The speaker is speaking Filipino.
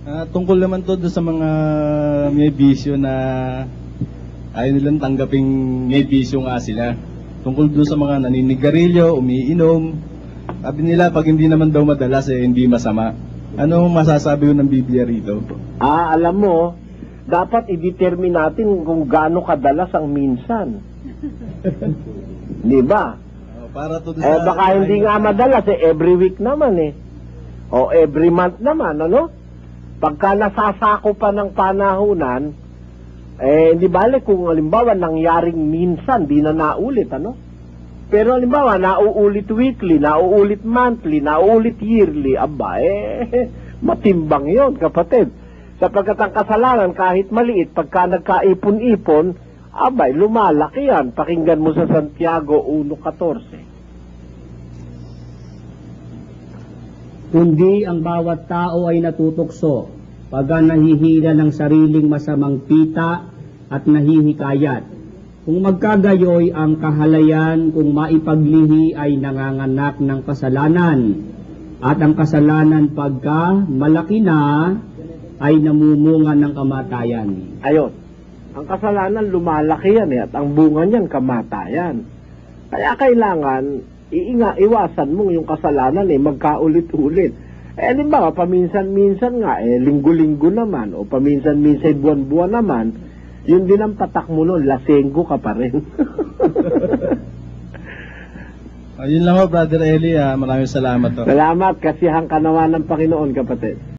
Tungkol naman to doon sa mga may bisyo na ayaw nilang tanggaping may bisyo nga sila. Tungkol doon sa mga naninigarilyo, umiinom. Sabi nila pag hindi naman daw madalas hindi masama. Ano masasabi ko ng Biblia rito? Alam mo, dapat i-determine natin kung gaano kadalas ang minsan. Di ba? Para to sa baka hindi nga madalas every week naman o every month naman, ano? Pagka nasasako pa ng panahunan, hindi bale kung halimbawa nangyaring minsan, di na naulit, ano? Pero halimbawa, nauulit weekly, nauulit monthly, nauulit yearly, matimbang yon, kapatid. Sapagkat ang kasalanan, kahit maliit, pagka nagkaipon-ipon, lumalaki yan. Pakinggan mo sa Santiago 1:14. Kundi ang bawat tao ay natutukso pagka nahihila ng sariling masamang pita at nahihikayat. Kung magkagayoy ang kahalayan kung maipaglihi ay nanganganak ng kasalanan, at ang kasalanan pagka malaki na ay namumunga ng kamatayan. Ayon, ang kasalanan lumalaki yan at ang bunga niyan kamatayan. Kaya kailangan iwasan mo yung kasalanan magkaulit-ulit. Halimbawa, paminsan-minsan nga, linggo-linggo naman, o paminsan-minsan buwan-buwan naman, yun din ang patak mo nun, lasenggo ka pa rin. Ayun lang Brother Eli, maraming salamat. Salamat, kasihang kanawa ng Panginoon, kapatid.